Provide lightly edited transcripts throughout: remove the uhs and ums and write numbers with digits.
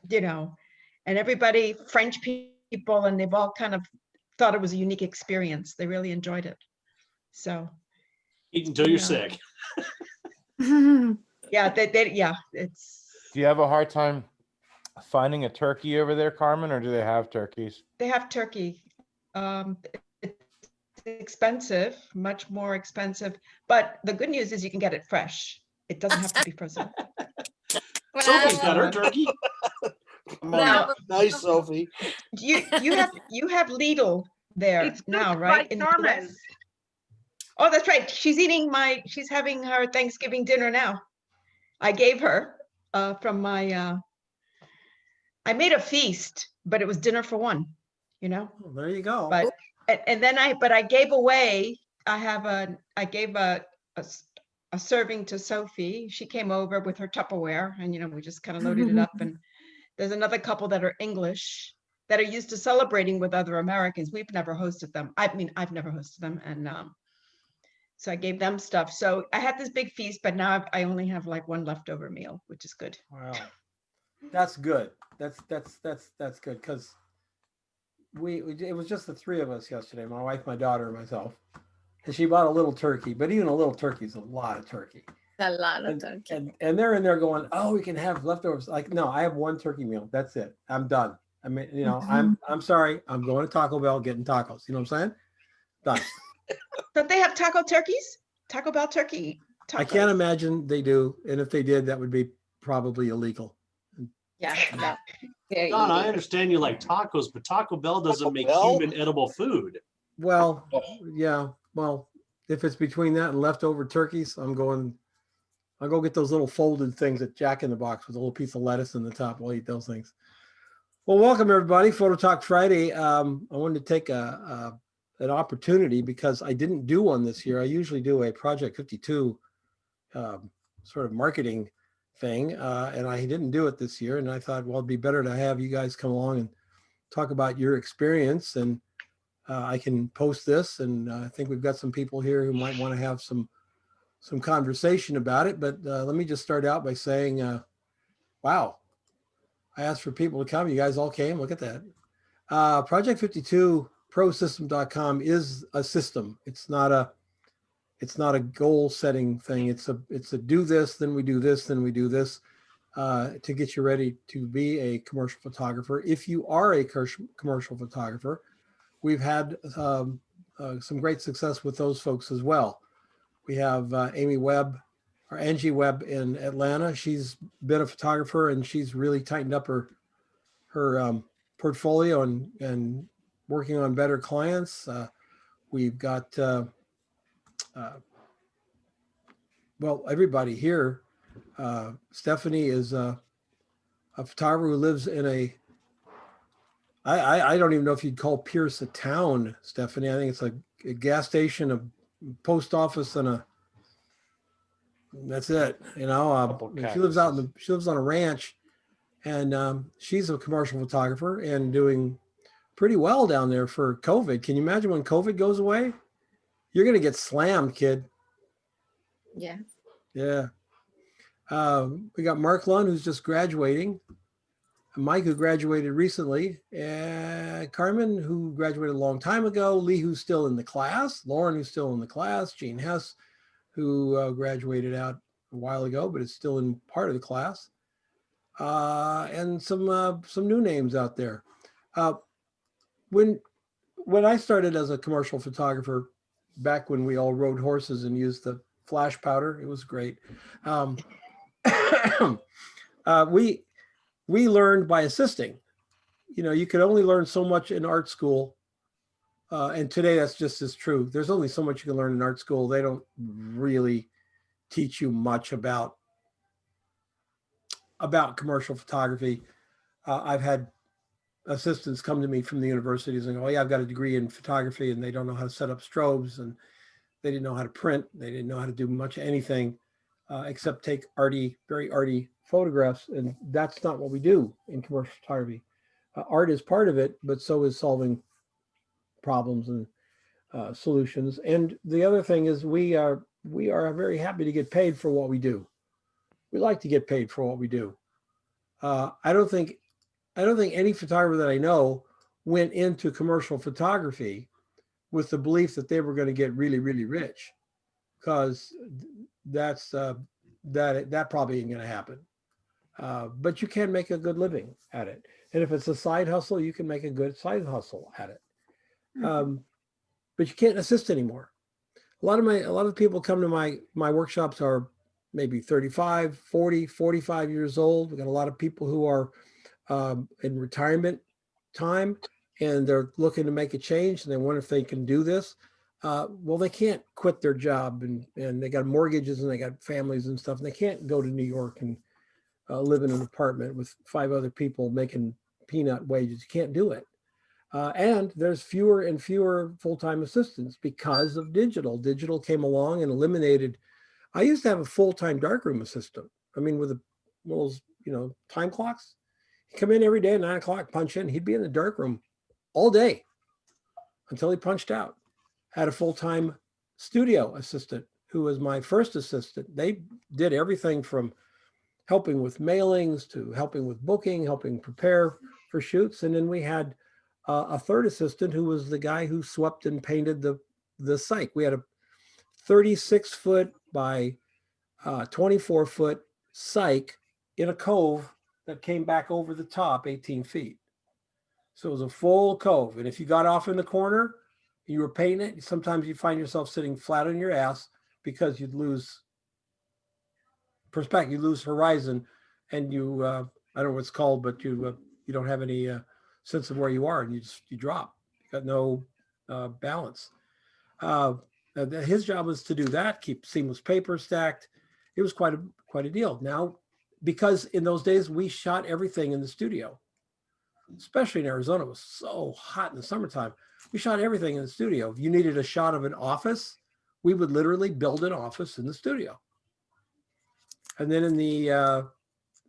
you know, and everybody, French people, and they've all kind of thought it was a unique experience. They really enjoyed it. So Eat until you're yeah. sick. Yeah, yeah, it's. Do you have a hard time finding a turkey over there, Carmen, or do they have turkeys? They have turkey. It's expensive, much more expensive. But the good news is you can get it fresh. It doesn't have to be frozen. Sophie's got her turkey. Nice, Sophie. You have Lidl there It's now, cooked right? by In the Carmen. US? Oh, that's right. She's having her Thanksgiving dinner now. I gave her from my. I made a feast, but it was dinner for one. You know. Well, there you go. But and then I gave away. I gave a serving to Sophie. She came over with her Tupperware, and we just kind of loaded it up. And there's another couple that are English that are used to celebrating with other Americans. We've never hosted them. I mean, I've never hosted them, and so I gave them stuff. So I had this big feast, but now I only have like one leftover meal, which is good. Wow, that's good. That's good, because it was just the three of us yesterday, my wife, my daughter, and myself, and she bought a little turkey. But even a little turkey is a lot of turkey. A lot of turkey. And they're in there going, oh, we can have leftovers. Like, no, I have one turkey meal. That's it. I'm done. I mean, I'm sorry. I'm going to Taco Bell getting tacos. You know what I'm saying? Done. Don't they have taco turkeys? Taco Bell turkey. Tacos. I can't imagine they do. And if they did, that would be probably illegal. Yeah. Don, I understand you like tacos, but Taco Bell doesn't make Bell? human edible food. Well, yeah. Well, if it's between that and leftover turkeys, I'll go get those little folded things at Jack in the Box with a little piece of lettuce in the top. We'll eat those things. Well, welcome everybody. Photo Talk Friday. I wanted to take an opportunity because I didn't do one this year. I usually do a Project 52 sort of marketing thing, and I didn't do it this year. And I thought, well, it'd be better to have you guys come along and talk about your experience. And I can post this, and I think we've got some people here who might want to have some conversation about it. But let me just start out by saying, wow, I asked for people to come. You guys all came. Look at that. Project 52 prosystem.com is a system. It's not a goal setting thing. It's a do this, then we do this, then we do this to get you ready to be a commercial photographer. If you are a commercial photographer, we've had some great success with those folks as well. We have Angie Webb in Atlanta. She's been a photographer and she's really tightened up her portfolio and working on better clients. We've got, well, everybody here. Stephanie is a photographer who lives in I don't even know if you'd call Pierce a town, Stephanie. I think it's a gas station, a post office, and that's it. She lives she lives on a ranch, and she's a commercial photographer and doing pretty well down there for COVID. Can you imagine when COVID goes away? You're gonna get slammed, kid. Yeah. Yeah. We got Mark Lund, who's just graduating. Mike, who graduated recently, Carmen, who graduated a long time ago, Lee, who's still in the class, Lauren, who's still in the class, Gene Hess, who graduated out a while ago, but is still in part of the class, and some new names out there. When I started as a commercial photographer, back when we all rode horses and used the flash powder, it was great. We learned by assisting. You could only learn so much in art school. And today that's just as true. There's only so much you can learn in art school. They don't really teach you much about commercial photography. I've had assistants come to me from the universities and go, oh yeah, I've got a degree in photography, and they don't know how to set up strobes, and they didn't know how to print. They didn't know how to do much of anything except take very arty photographs. And that's not what we do in commercial photography. Art is part of it, but so is solving problems and solutions. And the other thing is we are very happy to get paid for what we do. We like to get paid for what we do. I don't think any photographer that I know went into commercial photography with the belief that they were going to get really, really rich, because that's that probably ain't going to happen. But you can make a good living at it. And if it's a side hustle, you can make a good side hustle at it. But you can't assist anymore. A lot of the people come to my workshops are maybe 35, 40, 45 years old. We got a lot of people who are in retirement time, and they're looking to make a change, and they wonder if they can do this. Well, they can't quit their job, and they got mortgages and they got families and stuff, and they can't go to New York and live in an apartment with 5 other people making peanut wages. You can't do it. And there's fewer and fewer full-time assistants because of digital. Digital came along and eliminated. I used to have a full-time darkroom assistant. I mean, with those, time clocks. He'd come in every day at 9 o'clock, punch in. He'd be in the darkroom all day until he punched out. Had a full-time studio assistant who was my first assistant. They did everything from helping with mailings to helping with booking, helping prepare for shoots. And then we had a third assistant who was the guy who swept and painted the site. We had a 36-foot by 24-foot cyc in a cove that came back over the top 18 feet. So it was a full cove. And if you got off in the corner, you were painting it, sometimes you find yourself sitting flat on your ass because you'd lose perspective, you lose horizon, and you, I don't know what it's called, but you don't have any sense of where you are, and you drop. You got no balance. His job was to do that, keep seamless paper stacked. It was quite a deal. Now, because in those days we shot everything in the studio, especially in Arizona, it was so hot in the summertime. We shot everything in the studio. If you needed a shot of an office, we would literally build an office in the studio. And then in the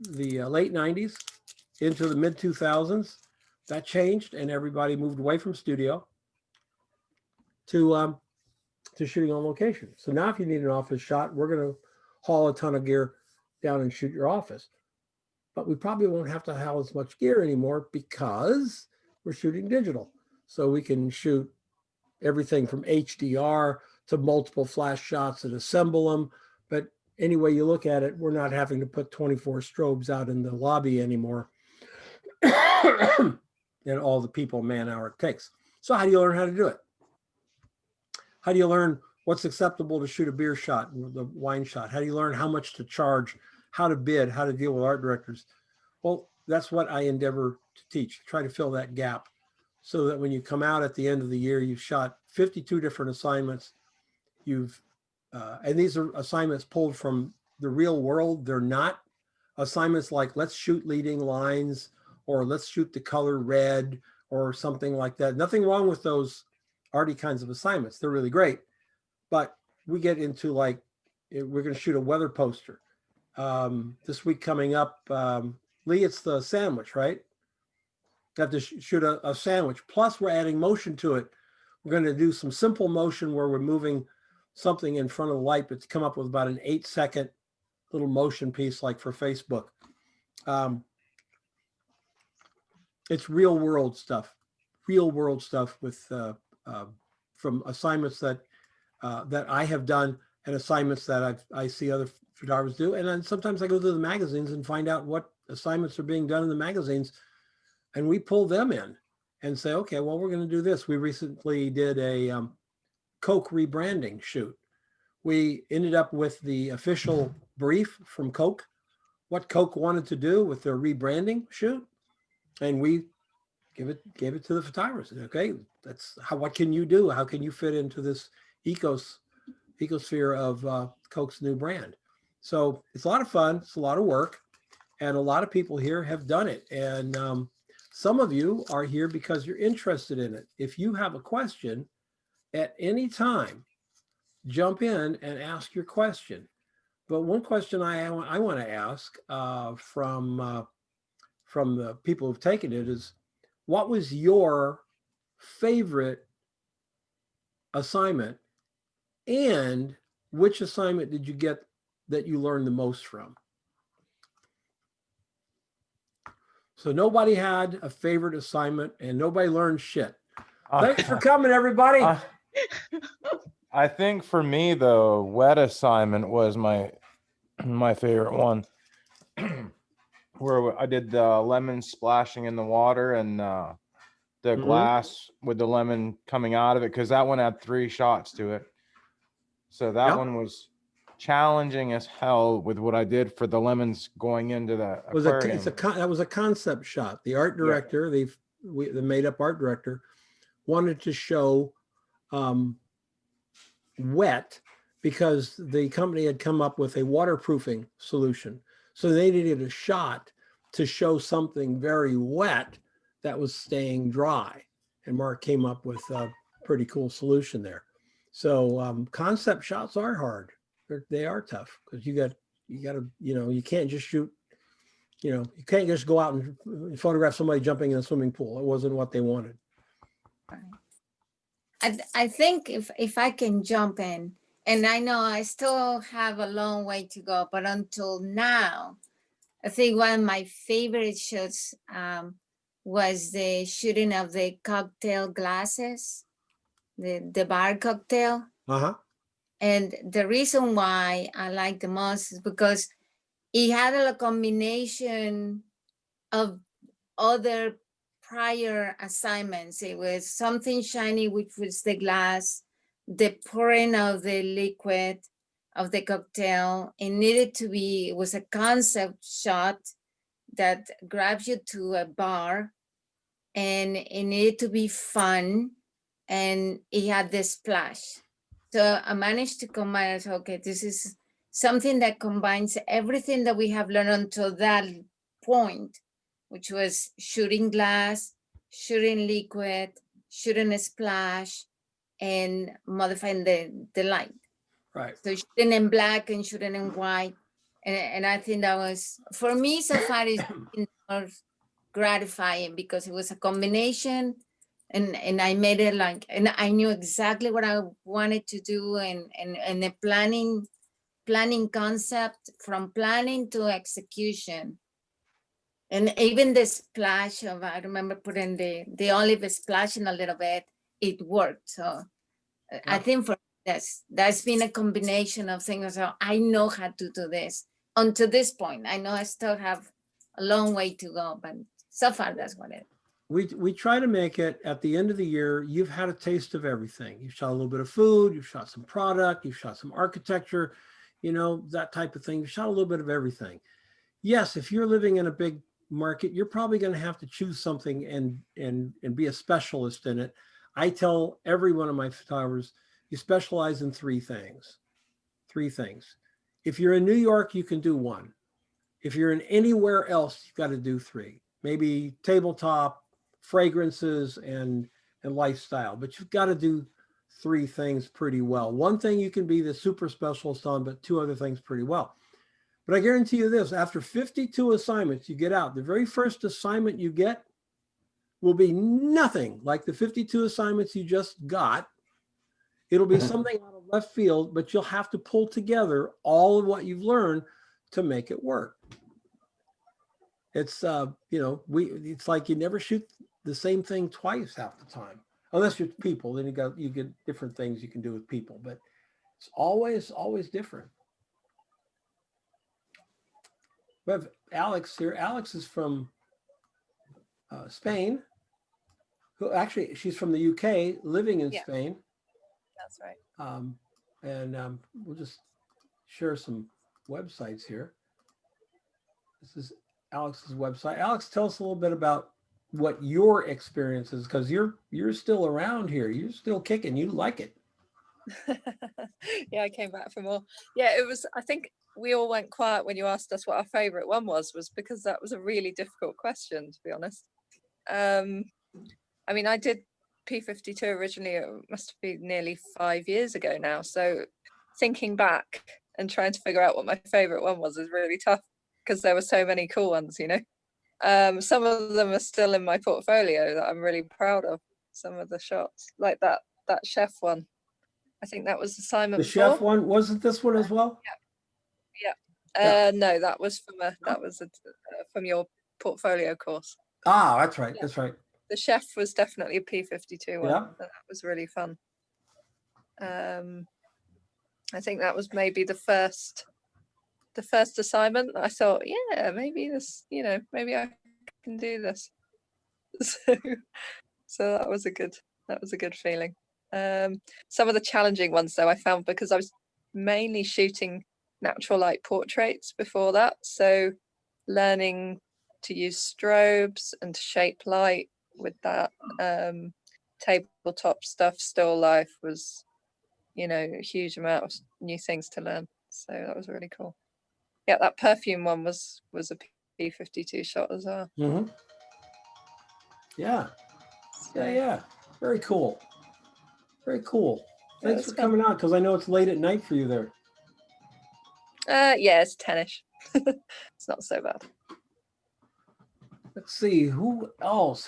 late 90s into the mid 2000s, that changed, and everybody moved away from studio to shooting on location. So now if you need an office shot, we're going to haul a ton of gear down and shoot your office. But we probably won't have to haul as much gear anymore because we're shooting digital. So we can shoot everything from HDR to multiple flash shots and assemble them. But any way you look at it, we're not having to put 24 strobes out in the lobby anymore. And all the people man-hour it takes. So how do you learn how to do it? How do you learn what's acceptable to shoot a beer shot, the wine shot? How do you learn how much to charge, how to bid, how to deal with art directors? Well, that's what I endeavor to teach, try to fill that gap so that when you come out at the end of the year, you've shot 52 different assignments. And these are assignments pulled from the real world. They're not assignments like let's shoot leading lines or let's shoot the color red or something like that. Nothing wrong with those arty kinds of assignments. They're really great. But we get into like, we're going to shoot a weather poster. This week coming up, Lee, it's the sandwich, right? You have to shoot a sandwich. Plus we're adding motion to it. We're going to do some simple motion where we're moving something in front of the light, but to come up with about an 8-second little motion piece like for Facebook. It's real world stuff with from assignments that I have done and assignments that I see other photographers do. And then sometimes I go to the magazines and find out what assignments are being done in the magazines, and we pull them in and say, okay, well, we're going to do this. We recently did a Coke rebranding shoot. We ended up with the official brief from Coke, what Coke wanted to do with their rebranding shoot. And we gave it to the photographers. Okay, that's how. What can you do? How can you fit into this ecosphere of Coke's new brand? So it's a lot of fun. It's a lot of work, and a lot of people here have done it. And some of you are here because you're interested in it. If you have a question at any time, jump in and ask your question. But one question I want to ask from the people who've taken it is, what was your favorite assignment, and which assignment did you get that you learned the most from? So nobody had a favorite assignment and nobody learned shit. Uh, Thanks for coming, everybody. I think for me, the wet assignment was my favorite one, where I did the lemon splashing in the water and the Mhm. glass with the lemon coming out of it, because that one had 3 shots to it. So that Yep. one was challenging as hell with what I did for the lemons going into the aquarium. That was a concept shot. The art director, the made up art director, wanted to show wet because the company had come up with a waterproofing solution. So they needed a shot to show something very wet that was staying dry. And Mark came up with a pretty cool solution there. So concept shots are hard. They are tough because you got to, you can't just shoot, you can't just go out and photograph somebody jumping in a swimming pool. It wasn't what they wanted. I think if I can jump in, and I know I still have a long way to go, but until now, I think one of my favorite shots was the shooting of the cocktail glasses, the bar cocktail. Uh-huh. And the reason why I like the most is because it had a combination of other prior assignments. It was something shiny, which was the glass, the pouring of the liquid of the cocktail. It was a concept shot that grabs you to a bar, and it needed to be fun, and it had the splash. So I managed to combine it. Okay, this is something that combines everything that we have learned until that point, which was shooting glass, shooting liquid, shooting a splash, and modifying the light. Right. So shooting in black and shooting in white. And I think that was, for me so far, it's more gratifying because it was a combination, and I made it and I knew exactly what I wanted to do, and the planning concept, from planning to execution. And even the splash of, I remember putting the olive splash in a little bit, it worked. So I think for that's been a combination of things. So I know how to do this until this point. I know I still have a long way to go, but so far that's what it is. We try to make it at the end of the year, you've had a taste of everything. You've shot a little bit of food, you've shot some product, you've shot some architecture, that type of thing. You've shot a little bit of everything. Yes, if you're living in a big market, you're probably going to have to choose something and be a specialist in it. I tell every one of my photographers, you specialize in 3 things. 3 things. If you're in New York, you can do 1. If you're in anywhere else, you've got to do 3. Maybe tabletop, fragrances, and lifestyle. But you've got to do 3 things pretty well. 1 thing you can be the super specialist on, but 2 other things pretty well. But I guarantee you this, after 52 assignments you get out, the very first assignment you get will be nothing like the 52 assignments you just got. It'll be something out of left field, but you'll have to pull together all of what you've learned to make it work. It's, it's like you never shoot the same thing twice half the time, unless you're people, then you get different things you can do with people, but it's always different. We have Alex here. Alex is from Spain. Who actually, she's from the UK, living in Spain. That's right. We'll just share some websites here. This is Alex's website. Alex, tell us a little bit about what your experience is, because you're still around here. You're still kicking. You like it. Yeah, I came back for more. Yeah, it was, I think we all went quiet when you asked us what our favorite one was because that was a really difficult question, to be honest. I mean, I did P52 originally, it must be nearly 5 years ago now. So thinking back and trying to figure out what my favorite one was is really tough because there were so many cool ones, Some of them are still in my portfolio that I'm really proud of. Some of the shots, like that chef one. I think that was assignment 4. The chef one, wasn't this one as well? Yeah. No, that was from from your portfolio course. Ah, that's right. That's right. The chef was definitely a P52 one. Yeah. And that was really fun. I think that was maybe the first assignment. I thought, yeah, maybe this, maybe I can do this. So that was a good feeling. Some of the challenging ones though, I found, because I was mainly shooting natural light portraits before that, so learning to use strobes and to shape light with that, tabletop stuff, still life was, a huge amount of new things to learn. So that was really cool. Yeah, that perfume one was a P52 shot as well. Mm-hmm. Yeah. So, Yeah. Very cool. Very cool. Yeah, Thanks it's for fun. coming out, because I know it's late at night for you there. Yeah, it's 10ish. It's not so bad. Let's see, who else?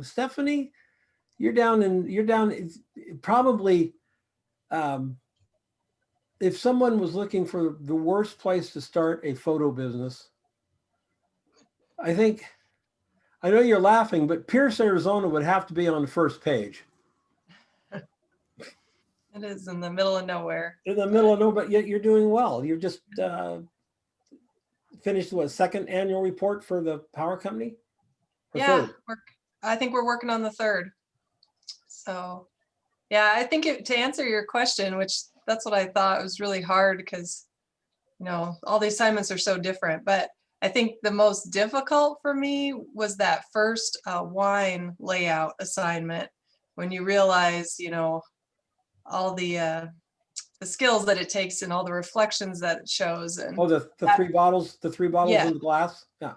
Stephanie, you're down probably, if someone was looking for the worst place to start a photo business, I know you're laughing, but Pierce, Arizona would have to be on the first page. It is in the middle of nowhere. In the middle of nowhere, but yet you're doing well. You've just finished what, second annual report for the power company? Or Yeah, third? I think we're working on the third. So yeah, I think to answer your question, which that's what I thought was really hard, because all the assignments are so different, but I think the most difficult for me was that first wine layout assignment, when you realize all the skills that it takes and all the reflections that it shows. And Oh, the three bottles Yeah. in the glass. Yeah.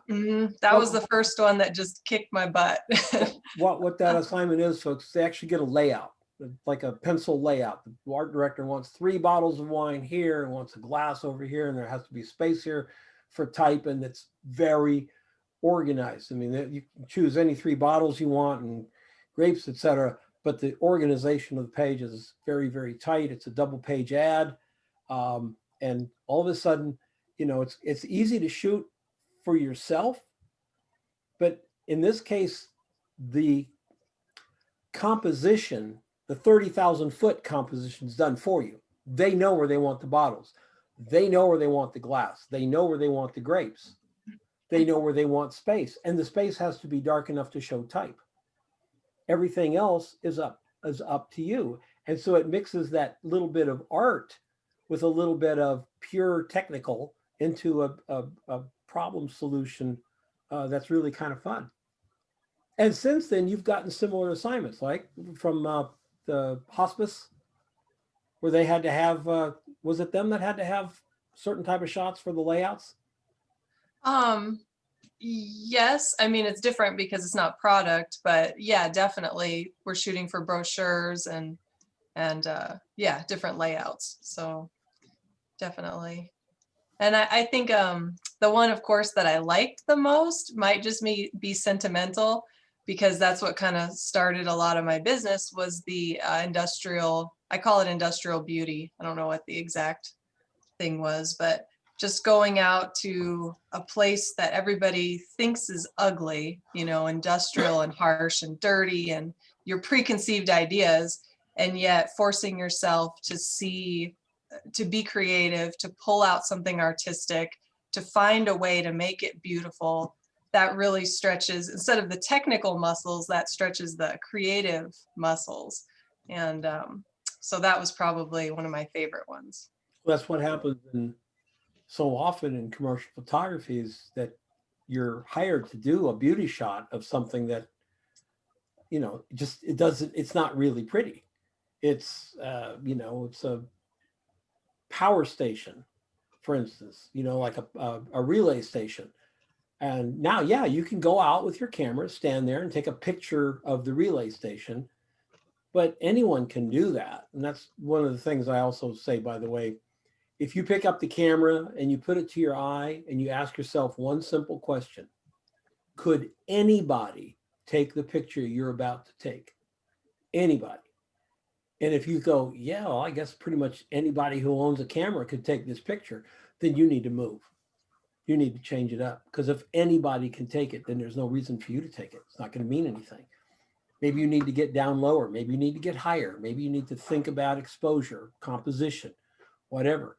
That was the first one that just kicked my butt. What that assignment is, folks, they actually get a layout, like a pencil layout. The art director wants 3 bottles of wine here and wants a glass over here, and there has to be space here for type, and it's very organized. I mean, you can choose any 3 bottles you want and grapes, etc. But the organization of the page is very, very tight. It's a double page ad. And all of a sudden, it's easy to shoot for yourself. But in this case, the composition, the 30,000 foot composition is done for you. They know where they want the bottles. They know where they want the glass. They know where they want the grapes. They know where they want space. And the space has to be dark enough to show type. Everything else is up to you. And so it mixes that little bit of art with a little bit of pure technical into a problem solution that's really kind of fun. And since then, you've gotten similar assignments, like from the hospice, where they had to have, was it them that had to have certain type of shots for the layouts? Yes, I mean, it's different because it's not product, but yeah, definitely we're shooting for brochures and yeah, different layouts. So definitely. And I think the one, of course, that I liked the most might just be sentimental, because that's what kind of started a lot of my business, was the industrial, I call it industrial beauty. I don't know what the exact thing was, but just going out to a place that everybody thinks is ugly, industrial and harsh and dirty and your preconceived ideas, and yet forcing yourself to be creative, to pull out something artistic, to find a way to make it beautiful. That really stretches, instead of the technical muscles, that stretches the creative muscles. And so that was probably one of my favorite ones. Well, that's what happens so often in commercial photography, is that you're hired to do a beauty shot of something that, it's not really pretty. It's, it's a power station, for instance, like a relay station. And now, yeah, you can go out with your camera, stand there and take a picture of the relay station, but anyone can do that. And that's one of the things I also say, by the way. If you pick up the camera and you put it to your eye and you ask yourself one simple question: could anybody take the picture you're about to take? Anybody. And if you go, yeah, well, I guess pretty much anybody who owns a camera could take this picture, then you need to move. you need to change it up. Because if anybody can take it, then there's no reason for you to take it. It's not going to mean anything. Maybe you need to get down lower. Maybe you need to get higher. Maybe you need to think about exposure, composition, whatever.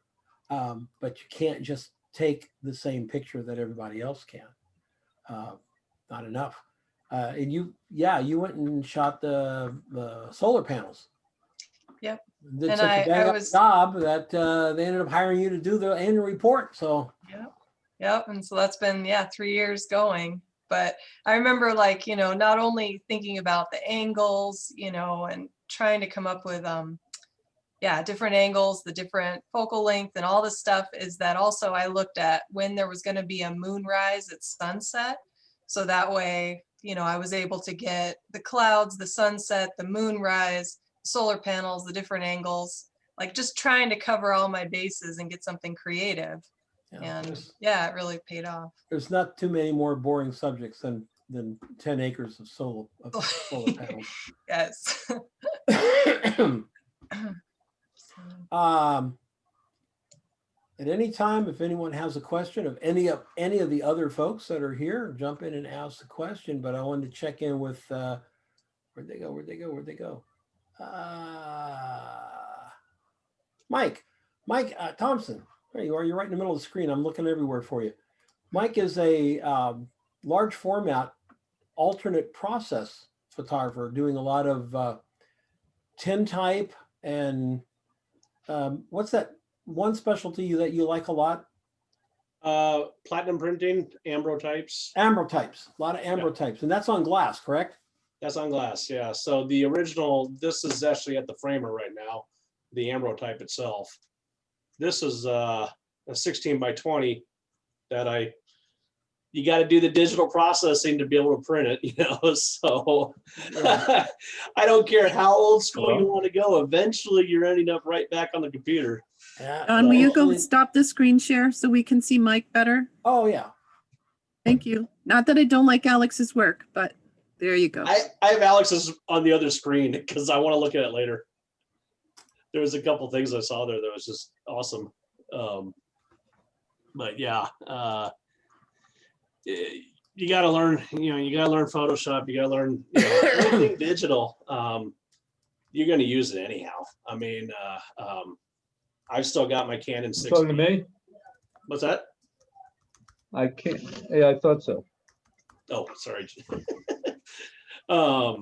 But you can't just take the same picture that everybody else can. Not enough. And you went and shot the solar panels. Yep. Did And such a bang I up was, job that they ended up hiring you to do the annual report. So yep. And so that's been, 3 years going. But I remember, like, not only thinking about the angles, and trying to come up with, different angles, the different focal length and all this stuff, is that also I looked at when there was going to be a moonrise at sunset. So that way, I was able to get the clouds, the sunset, the moonrise, solar panels, the different angles, like just trying to cover all my bases and get something creative. And it really paid off. There's not too many more boring subjects than 10 acres of solar panels. Yes. At any time, if anyone has a question of any of the other folks that are here, jump in and ask the question. But I wanted to check in with where'd they go? Mike Thompson. There you are. You're right in the middle of the screen. I'm looking everywhere for you. Mike is a large format alternate process photographer doing a lot of tintype and what's that one specialty that you like a lot? Platinum printing, ambrotypes. Ambrotypes, a lot of ambrotypes, and that's on glass, correct? That's on glass, yeah. So the original, this is actually at the framer right now, the ambrotype itself. This is a 16 by 20 that you got to do the digital processing to be able to print it, so I don't care how old school you want to go. Eventually you're ending up right back on the computer. Don, will you go stop the screen share so we can see Mike better? Oh, yeah. Thank you. Not that I don't like Alex's work, but there you go. I have Alex's on the other screen because I want to look at it later. There was a couple things I saw there that was just awesome. But yeah, you got to learn, you got to learn Photoshop. You got to learn everything digital. You're going to use it anyhow. I mean, I've still got my Canon 6. Talking to me? What's that? I can't. Yeah, I thought so. Oh, sorry. I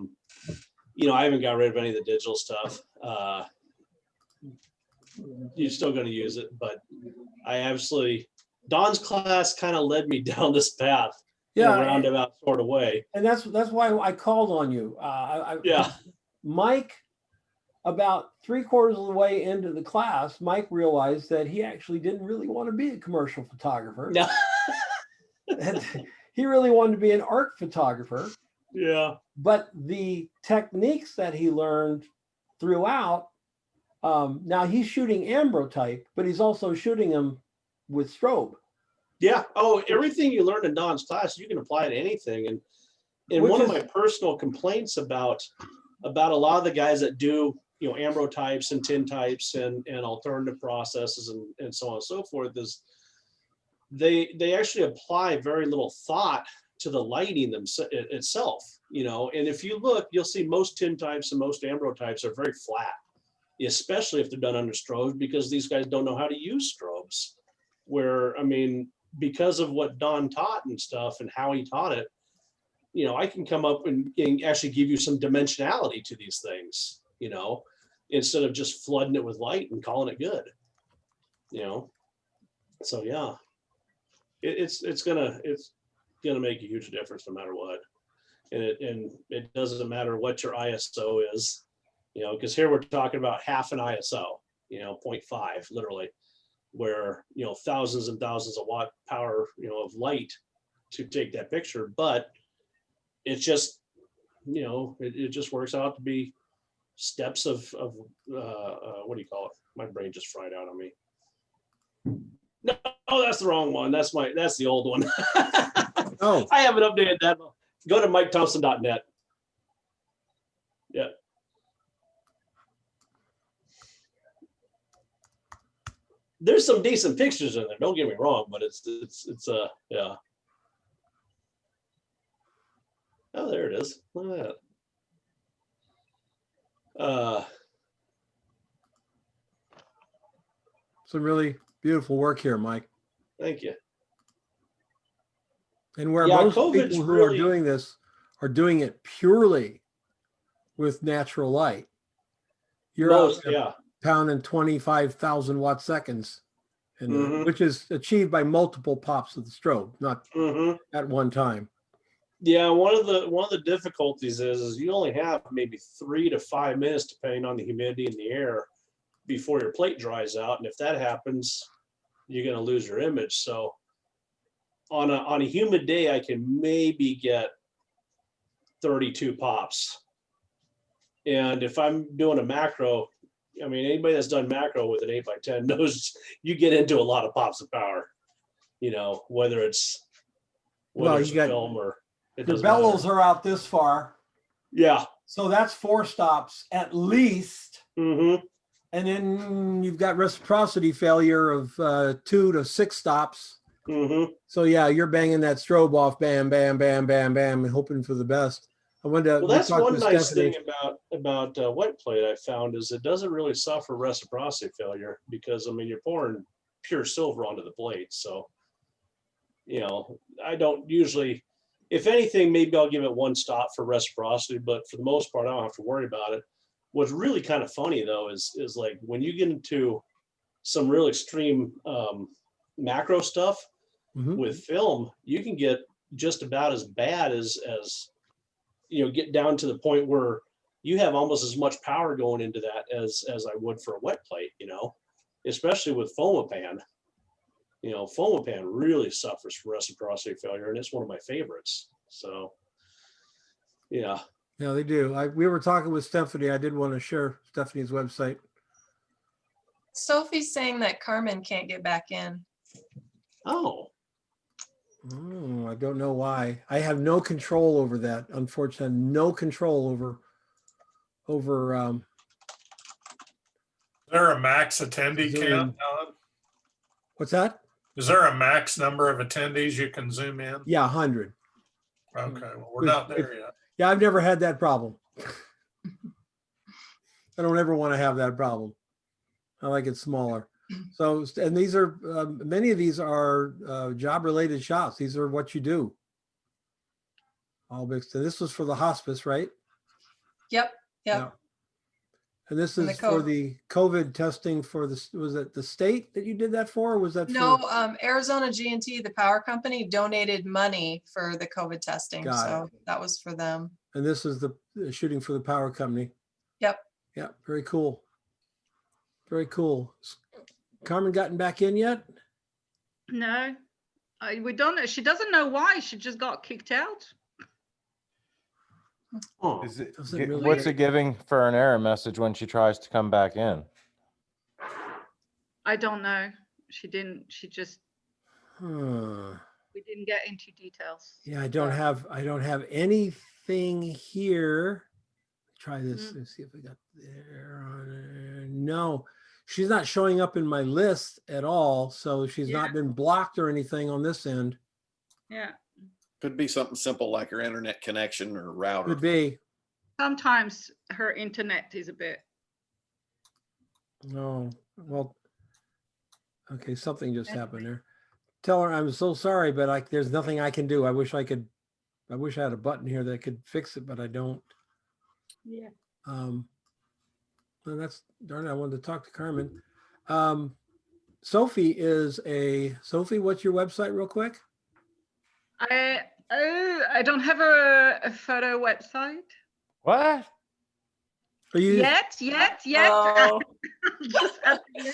haven't got rid of any of the digital stuff. You're still going to use it, but Don's class kind of led me down this path in a roundabout sort of way. And that's why I called on you. Mike, about 3/4 of the way into the class, Mike realized that he actually didn't really want to be a commercial photographer. No. And he really wanted to be an art photographer. Yeah. But the techniques that he learned throughout, now he's shooting ambrotype, but he's also shooting them with strobe. Yeah. Oh, everything you learned in Don's class, you can apply to anything. And one of my personal complaints about a lot of the guys that do, ambrotypes and tintypes and alternative processes and so on and so forth is they actually apply very little thought to the lighting itself, and if you look, you'll see most tintypes and most ambrotypes are very flat, especially if they're done under strobes, because these guys don't know how to use strobes. Where, I mean, because of what Don taught and stuff and how he taught it, I can come up and actually give you some dimensionality to these things, instead of just flooding it with light and calling it good, So yeah, it's gonna make a huge difference no matter what, and it doesn't matter what your ISO is, because here we're talking about half an ISO, 0.5 literally, where thousands and thousands of watt power of light to take that picture, but it's just it just works out to be steps of what do you call it? My brain just fried out on me. No, that's the wrong one. That's the old one. Oh, I haven't updated that. Go to mikethompson.net. Yeah. there's some decent pictures in there. Don't get me wrong, but it's yeah. Oh, there it is. Look at that. Some really beautiful work here, Mike. Thank you. And where Yeah, most COVID's people who really- are doing this are doing it purely with natural light. You're Most, out there yeah. pounding 25,000 watt seconds, and Mhm. which is achieved by multiple pops of the strobe, not Mm-hmm. at one time. Yeah, one of the difficulties is you only have maybe 3 to 5 minutes, depending on the humidity in the air, before your plate dries out, and if that happens, you're going to lose your image. So on a humid day, I can maybe get 32 pops, and if I'm doing a macro, I mean, anybody that's done macro with an 8x10 knows you get into a lot of pops of power. You know, whether it's Well, a you got film or it your doesn't matter. bellows are out this far, Yeah. so that's 4 stops at least. Mm-hmm. And then you've got reciprocity failure of 2 to 6 stops. Mm-hmm. So yeah, you're banging that strobe off, bam, bam, bam, bam, bam, and hoping for the best. I wanted to. Well, we that's talked one with nice Stephanie. thing about wet plate I found is it doesn't really suffer reciprocity failure because I mean you're pouring pure silver onto the plate, so you know I don't usually. If anything, maybe I'll give it 1 stop for reciprocity, but for the most part, I don't have to worry about it. What's really kind of funny though is like when you get into some real extreme macro stuff with film, you can get just about as bad as you know, get down to the point where you have almost as much power going into that as I would for a wet plate, you know, especially with Fomapan. You know, Fomapan really suffers from reciprocity failure, and it's one of my favorites. So, yeah. Yeah, they do. We were talking with Stephanie. I did want to share Stephanie's website. Sophie's saying that Carmen can't get back in. Oh. I don't know why. I have no control over that. Unfortunately, no control over Is there a max attendee Zoom. count, Alan? What's that? Is there a max number of attendees you can zoom in? Yeah, 100. Okay, well, we're not there yet. Yeah, I've never had that problem. I don't ever want to have that problem. I like it smaller. So, and these are, many of these are job-related shots. These are what you do. All mixed in. This was for the hospice, right? Yep. Yeah. And this And is the for COVID. the COVID testing for the, was it the state that you did that for? Or was that No, for? Arizona G&T, the power company, donated money for the COVID testing. Got So that was for them. And this is the shooting for the power company. Yep. Yeah, very cool. Very cool. Carmen gotten back in yet? No, we don't know. She doesn't know why. She just got kicked out. Oh. Is it, Doesn't gi- really- what's it giving for an error message when she tries to come back in? I don't know. She didn't. She just. Huh. We didn't get into details. Yeah, I don't have anything here. Try this. Let's see if we got there on there. No, she's not showing up in my list at all. So she's not been blocked or anything on this end. Yeah. Could be something simple like her internet connection or router. Could be. Sometimes her internet is a bit. No, well, okay, something just happened there. Tell her I'm so sorry, but there's nothing I can do. I wish I had a button here that could fix it, but I don't. Yeah. Well, that's darn it. I wanted to talk to Carmen. Sophie, what's your website real quick? I don't have a photo website. What? Are you? Yet. Oh. Just yet.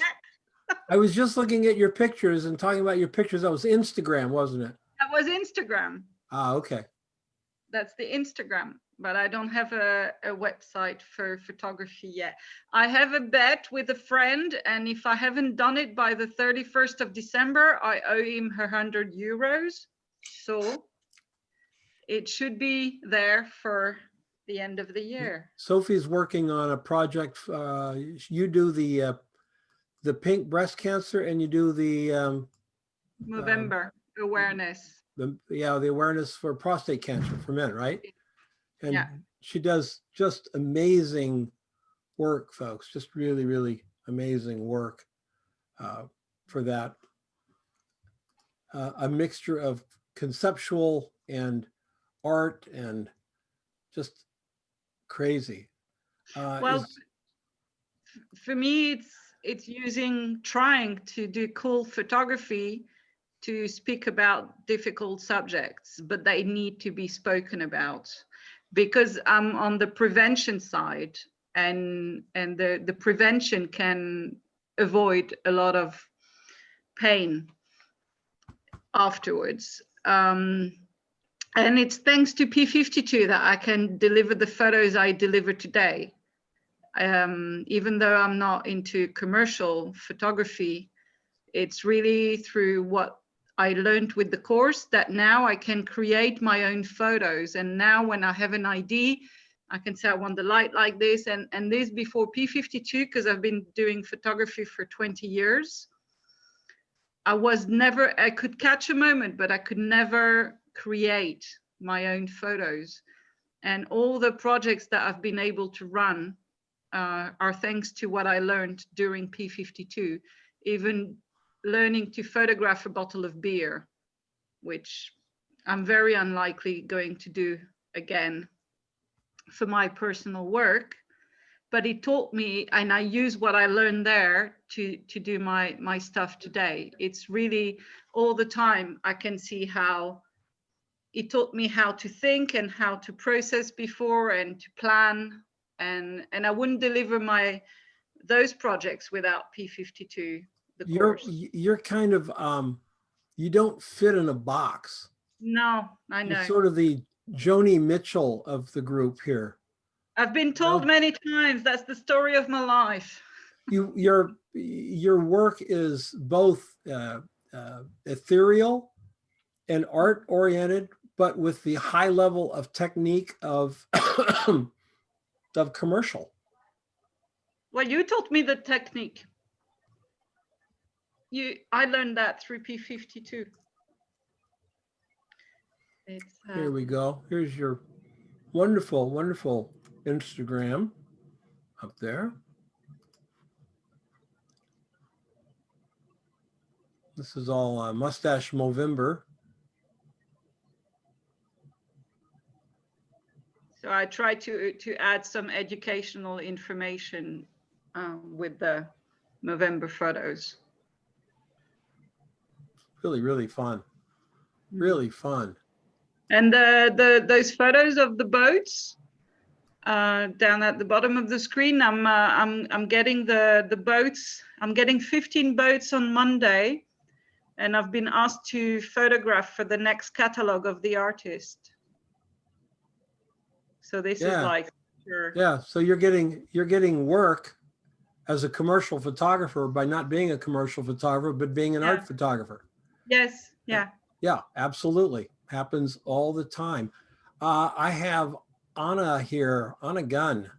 I was just looking at your pictures and talking about your pictures. That was Instagram, wasn't it? That was Instagram. Ah, okay. That's the Instagram, but I don't have a website for photography yet. I have a bet with a friend, and if I haven't done it by the 31st of December, I owe him her €100. So it should be there for the end of the year. Sophie's working on a project. You do the the pink breast cancer, and you do the November awareness. the awareness for prostate cancer for men, right? And Yeah. she does just amazing work, folks. Just really, really amazing work for that. A mixture of conceptual and art and just crazy. Well, for me, it's trying to do cool photography to speak about difficult subjects, but they need to be spoken about, because I'm on the prevention side, and the prevention can avoid a lot of pain afterwards. And it's thanks to P52 that I can deliver the photos I deliver today. Even though I'm not into commercial photography, it's really through what I learned with the course that now I can create my own photos. And now when I have an idea, I can say I want the light like this, and this before P52, because I've been doing photography for 20 years. I could catch a moment, but I could never create my own photos. And all the projects that I've been able to run are thanks to what I learned during P52, even learning to photograph a bottle of beer, which I'm very unlikely going to do again for my personal work. But it taught me, and I use what I learned there to do my stuff today. It's really all the time I can see how it taught me how to think and how to process before and to plan. And I wouldn't deliver those projects without P52, the course. You're kind of, you don't fit in a box. No, I know. You're sort of the Joni Mitchell of the group here. I've been told many times that's the story of my life. Your work is both ethereal and art oriented, but with the high level of technique of of commercial. Well, you taught me the technique. I learned that through P52. Here we go. Here's your wonderful, wonderful Instagram up there. This is all Mustache Movember. So I try to add some educational information with the Movember photos. Really, really fun. Really fun. And those photos of the boats down at the bottom of the screen, I'm getting the boats. I'm getting 15 boats on Monday, and I've been asked to photograph for the next catalog of the artist. So this is like, sure. Yeah. So you're getting work as a commercial photographer by not being a commercial photographer, but being an art photographer. Yes. Yeah. Yeah, absolutely. Happens all the time. I have Anna here, Anna Gunn,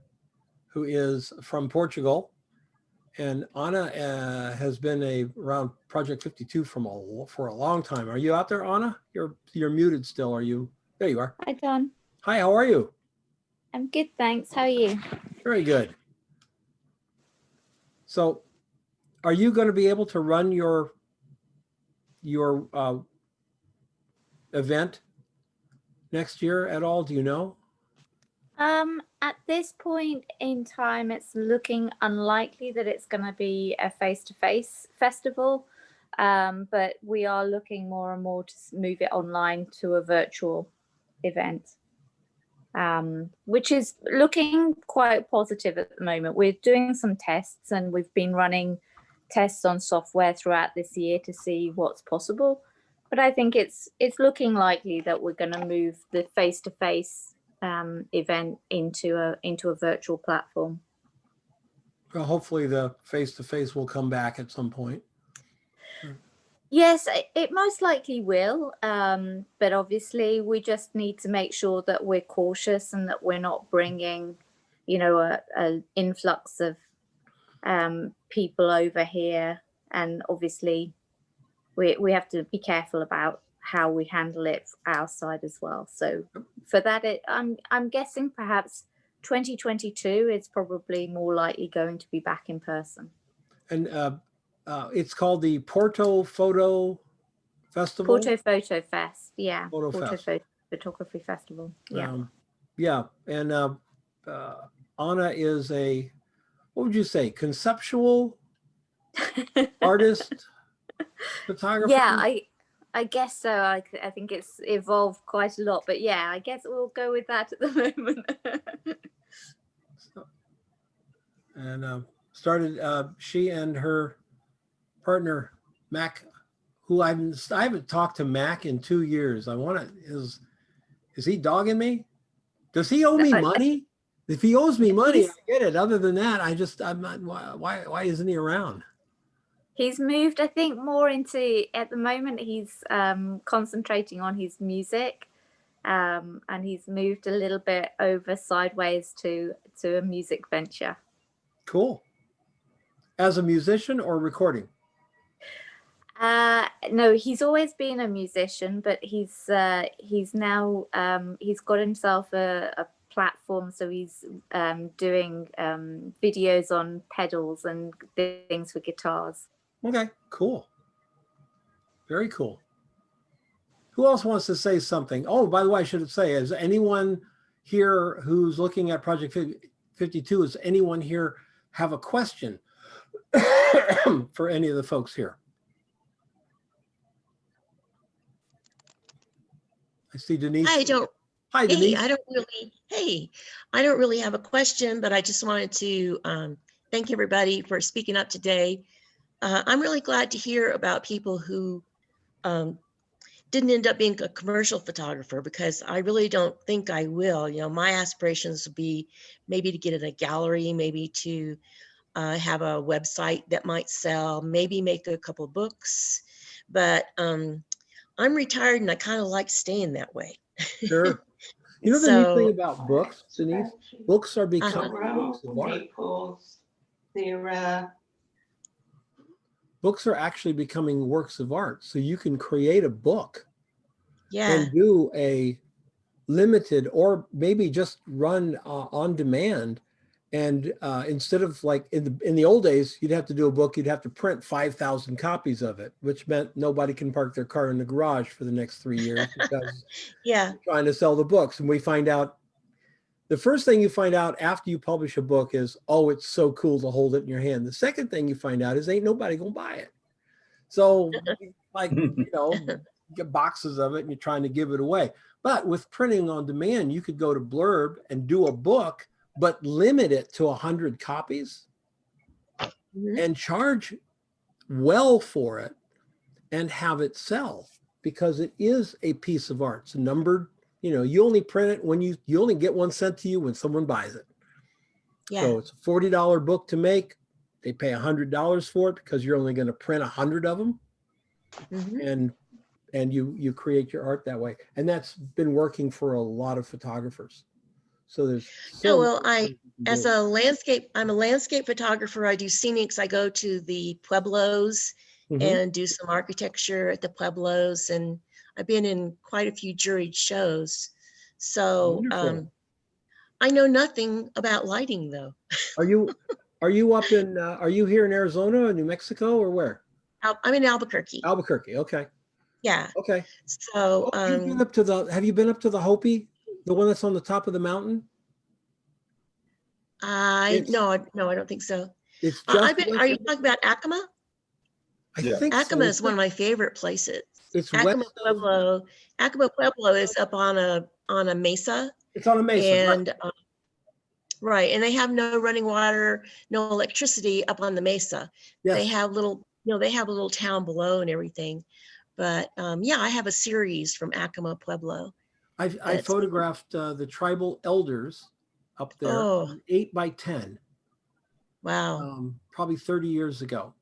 who is from Portugal. And Anna has been around Project 52 for a long time. Are you out there, Anna? You're muted still. Are you? There you are. Hi, John. Hi, how are you? I'm good, thanks. How are you? Very good. So are you going to be able to run your event next year at all? Do you know? At this point in time, it's looking unlikely that it's going to be a face-to-face festival, but we are looking more and more to move it online to a virtual event, which is looking quite positive at the moment. We're doing some tests, and we've been running tests on software throughout this year to see what's possible. But I think it's looking likely that we're going to move the face-to-face event into a virtual platform. Well, hopefully the face-to-face will come back at some point. Yes, it most likely will, but obviously we just need to make sure that we're cautious and that we're not bringing, an influx of people over here, and obviously we have to be careful about how we handle it our side as well. So for that, I'm guessing perhaps 2022 is probably more likely going to be back in person. And it's called the Porto Photo Festival. Porto Photo Fest, yeah. Photo Porto Fest. Photography Festival, yeah. Yeah, and Anna is a, what would you say, conceptual artist, photographer? Yeah, I guess so. I think it's evolved quite a lot, but yeah, I guess we'll go with that at the moment. And started, she and her partner, Mac, who I haven't talked to Mac in 2 years. I want to, is he dogging me? Does he owe me money? If he owes me money, I get it. Other than that, I'm not, why isn't he around? He's moved, I think, more into, at the moment, he's concentrating on his music, and he's moved a little bit over sideways to a music venture. Cool. As a musician or recording? No, he's always been a musician, but he's now he's got himself a platform, so he's doing videos on pedals and things for guitars. Okay, cool. Very cool. Who else wants to say something? Oh, by the way, I should say, is anyone here who's looking at Project 52, does anyone here have a question for any of the folks here? I see Denise. Hi, Denise. I don't really have a question, but I just wanted to thank everybody for speaking up today. I'm really glad to hear about people who didn't end up being a commercial photographer, because I really don't think I will. You know, my aspirations would be maybe to get in a gallery, maybe to have a website that might sell, maybe make a couple books, but I'm retired and I kind of like staying that way. Sure. You know the neat thing about books, Denise? Books are becoming works of art. Books are actually becoming works of art. So you can create a book and do a limited, or maybe just run on demand. And instead of like in the old days, you'd have to do a book, you'd have to print 5,000 copies of it, which meant nobody can park their car in the garage for the next 3 years because you're trying to sell the books. And we find out, the first thing you find out after you publish a book is, oh, it's so cool to hold it in your hand. The second thing you find out is ain't nobody gonna buy it. So like, you know, get boxes of it and you're trying to give it away. But with printing on demand, you could go to Blurb and do a book, but limit it to 100 copies and charge well for it and have it sell, because it is a piece of art. It's numbered, you know, you only print it when you only get one sent to you when someone buys it. So it's a $40 book to make. They pay $100 for it because you're only going to print 100 of them. And you create your art that way. And that's been working for a lot of photographers. So there's I'm a landscape photographer. I do scenics. I go to the Pueblos and do some architecture at the Pueblos, and I've been in quite a few juried shows. So I know nothing about lighting though. Are you up in are you here in Arizona or New Mexico or where? I'm in Albuquerque. Albuquerque, okay. Yeah. Okay. So have you been up to the Hopi? The one that's on the top of the mountain? No, I don't think so. It's are you talking about Acoma? I think Acoma so. is one of my favorite places. It's Acoma Pueblo. Acoma Pueblo is up on a mesa. It's on a mesa, and right, and they have no running water, no electricity up on the mesa. Yes. They have they have a little town below and everything. But yeah, I have a series from Acoma Pueblo. I photographed the tribal elders up there, 8 by 10. Wow. Probably 30 years ago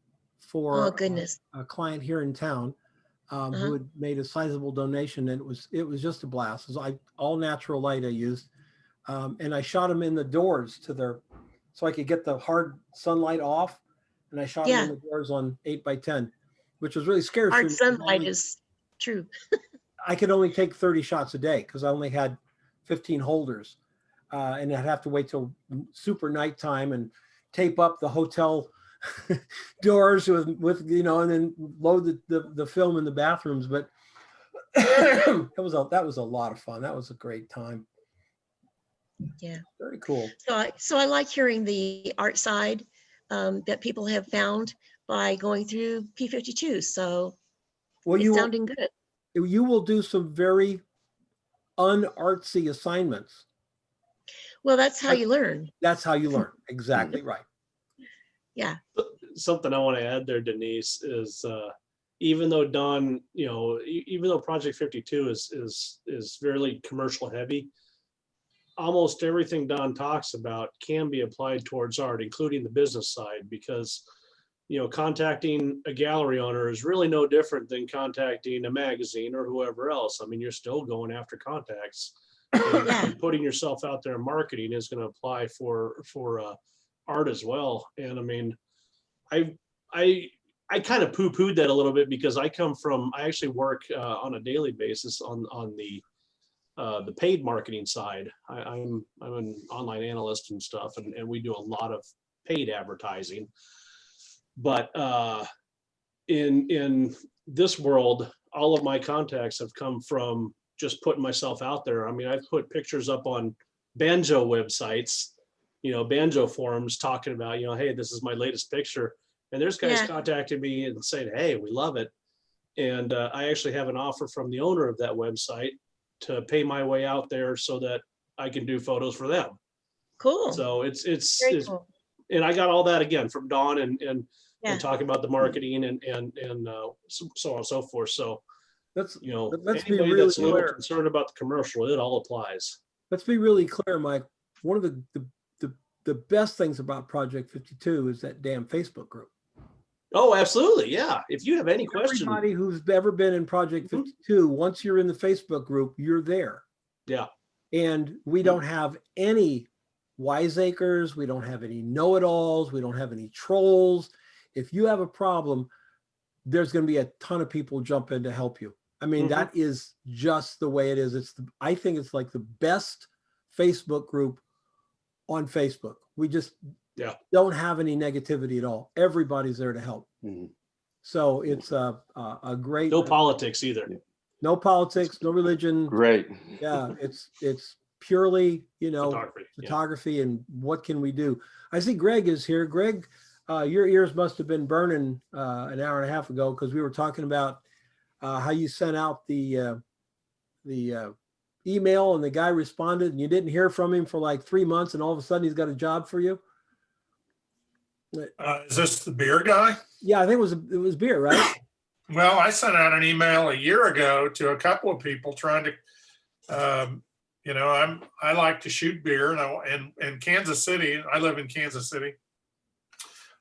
for a client here in town who had made a sizable donation, and it was just a blast. It was all natural light I used. And I shot them in the doors to so I could get the hard sunlight off. and I shot Yeah. them in the doors on 8x10, which was really scary for Hard me. 'cause sunlight is true. I could only take 30 shots a day because I only had 15 holders, and I'd have to wait till super nighttime and tape up the hotel doors with you know, and then load the film in the bathrooms. But that was a lot of fun. That was a great time. Yeah. Very cool. So I like hearing the art side that people have found by going through P52. So Well, it's sounding good. You will do some very unartsy assignments. Well, that's how you learn. That's how you learn. Exactly right. Yeah. Something I want to add there, Denise, is even though Don, you know, even though Project 52 is fairly commercial heavy, almost everything Don talks about can be applied towards art, including the business side, because, you know, contacting a gallery owner is really no different than contacting a magazine or whoever else. I mean, you're still going after contacts. And putting yourself out there in marketing is going to apply for art as well. And I mean, I kind of poo-pooed that a little bit because I actually work on a daily basis on the paid marketing side. I'm an online analyst and stuff, and we do a lot of paid advertising. But in this world, all of my contacts have come from just putting myself out there. I mean, I've put pictures up on banjo websites, you know, banjo forums talking about, you know, hey, this is my latest picture. And there's guys contacting me and saying, hey, we love it. And I actually have an offer from the owner of that website to pay my way out there so that I can do photos for them. Cool. So it's cool. And I got all that again from Dawn and talking about the marketing and so on and so forth. So that's, you know, anybody that's a little concerned about the commercial, it all applies. Let's be really clear, Mike. One of the best things about Project 52 is that damn Facebook group. Oh, absolutely. Yeah. If you have any questions. Everybody who's ever been in Project 52, once you're in the Facebook group, you're there. Yeah. And we don't have any wiseacres. We don't have any know-it-alls. We don't have any trolls. If you have a problem, there's going to be a ton of people jump in to help you. I mean, that is just the way it is. I think it's like the best Facebook group on Facebook. We just don't have any negativity at all. Everybody's there to help. So it's a great. No politics either. No politics, no religion. Great. Yeah, it's purely, you know, photography and what can we do? I see Greg is here. Greg, your ears must have been burning an hour and a half ago because we were talking about how you sent out the email and the guy responded and you didn't hear from him for like 3 months and all of a sudden he's got a job for you. Is this the beer guy? Yeah, I think it was beer, right? Well, I sent out an email a year ago to a couple of people trying to, you know, I like to shoot beer, and Kansas City, I live in Kansas City,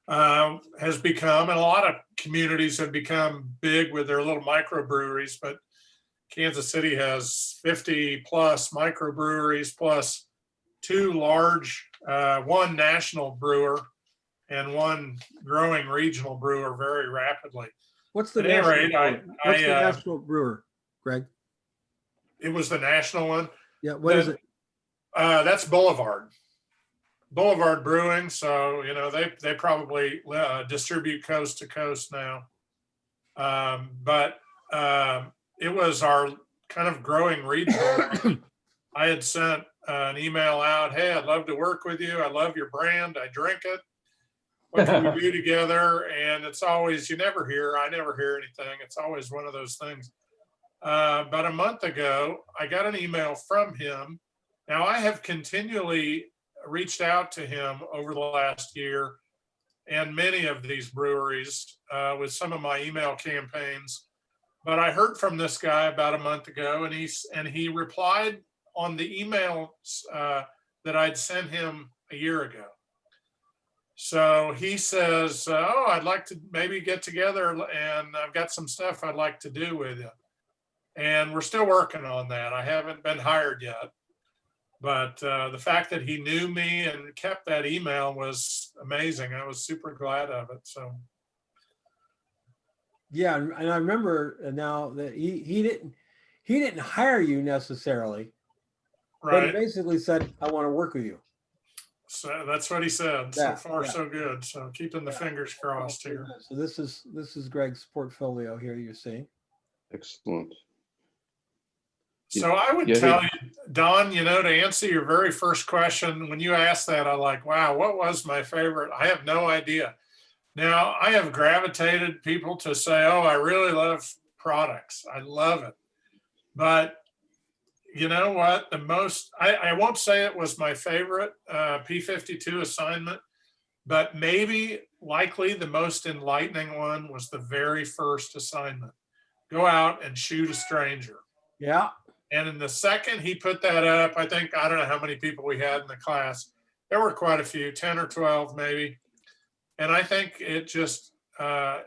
has become, and a lot of communities have become big with their little microbreweries, but Kansas City has 50 plus microbreweries plus 2 large, one national brewer and one growing regional brewer very rapidly. What's the national brewer, Greg? It was the national one. Yeah, what is it? That's Boulevard Brewing. So, you know, they probably distribute coast to coast now. But it was our kind of growing regional. I had sent an email out, hey, I'd love to work with you. I love your brand. I drink it. What can we do together? And it's always, I never hear anything. It's always one of those things. About a month ago, I got an email from him. Now, I have continually reached out to him over the last year and many of these breweries with some of my email campaigns. But I heard from this guy about a month ago, and he replied on the email that I'd sent him a year ago. So he says, oh, I'd like to maybe get together and I've got some stuff I'd like to do with you. And we're still working on that. I haven't been hired yet. But the fact that he knew me and kept that email was amazing. I was super glad of it. So Yeah, and I remember now that he didn't hire you necessarily, but he right. basically said, "I want to work with you." So that's what he said. So Yeah, far, yeah. so good. So keeping the fingers crossed here. So this is Greg's portfolio here. You see. Excellent. So I would Yeah, tell you, Don, you know, to answer your very first question, when you asked that, I like, wow, what was my favorite? I have no idea. Now, I have gravitated people to say, oh, I really love products. I love it. But you know what? I won't say it was my favorite P52 assignment, but maybe likely the most enlightening one was the very first assignment. Go out and shoot a stranger. Yeah. And in the second he put that up, I think, I don't know how many people we had in the class. There were quite a few, 10 or 12 maybe. And I think it just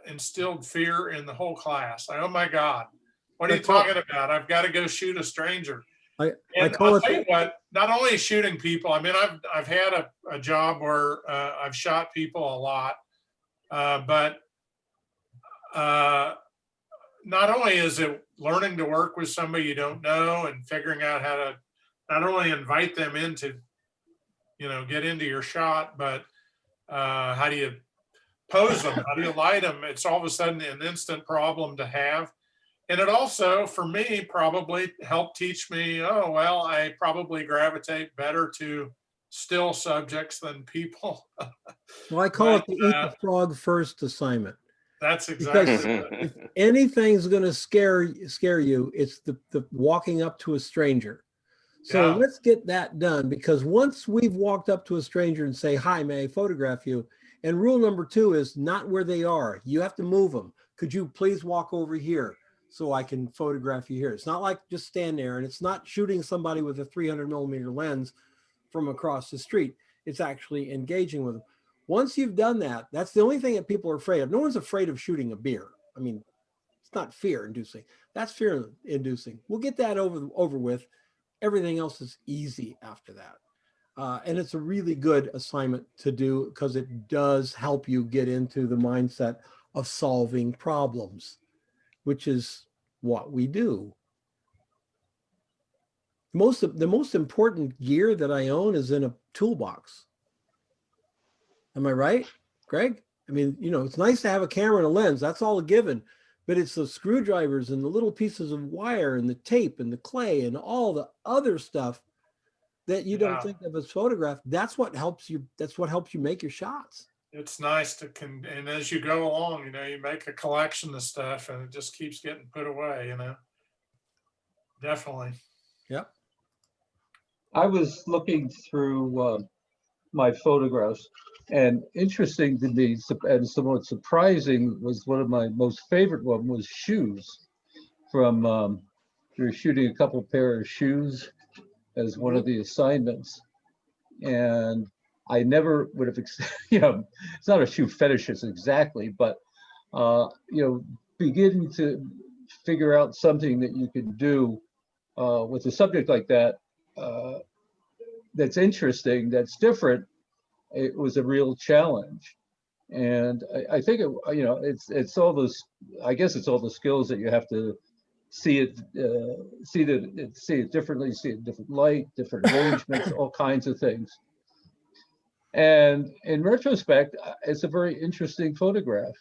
instilled fear in the whole class. Oh my God, what are you talking about? I've got to go shoot a stranger. I And call I'll it tell you what, not only shooting people, I mean, I've had a job where I've shot people a lot, but not only is it learning to work with somebody you don't know and figuring out how to not only invite them into, you know, get into your shot, but how do you pose them? How do you light them? It's all of a sudden an instant problem to have. And it also, for me, probably helped teach me, oh, well, I probably gravitate better to still subjects than people. Well, I call it the eat the frog first assignment. That's exactly Because it. if anything's going to scare you, it's the walking up to a stranger. So Yeah. let's get that done, because once we've walked up to a stranger and say, "Hi, may I photograph you?" And rule number 2 is not where they are. You have to move them. Could you please walk over here so I can photograph you here? It's not like just stand there, and it's not shooting somebody with a 300mm lens from across the street. It's actually engaging with them. Once you've done that, that's the only thing that people are afraid of. No one's afraid of shooting a beer. I mean, it's not fear inducing. That's fear inducing. We'll get that over with. Everything else is easy after that. And it's a really good assignment to do because it does help you get into the mindset of solving problems, which is what we do. The most important gear that I own is in a toolbox. Am I right, Greg? I mean, you know, it's nice to have a camera and a lens. That's all a given. But it's the screwdrivers and the little pieces of wire and the tape and the clay and all the other stuff that you don't think of as photograph. That's what helps you. That's what helps you make your shots. It's nice to, and as you go along, you know, you make a collection of stuff and it just keeps getting put away, you know. Definitely. Yep. I was looking through my photographs, and interesting to me and somewhat surprising was one of my most favorite one was shoes. From we were shooting a couple pair of shoes as one of the assignments, and I never would have, you know, it's not a shoe fetishist exactly, but you know, beginning to figure out something that you could do with a subject like that, that's interesting, that's different. It was a real challenge, and I think it, you know, it's all those. I guess it's all the skills that you have to see it, see it differently, see it different light, different arrangements, all kinds of things. And in retrospect, it's a very interesting photograph.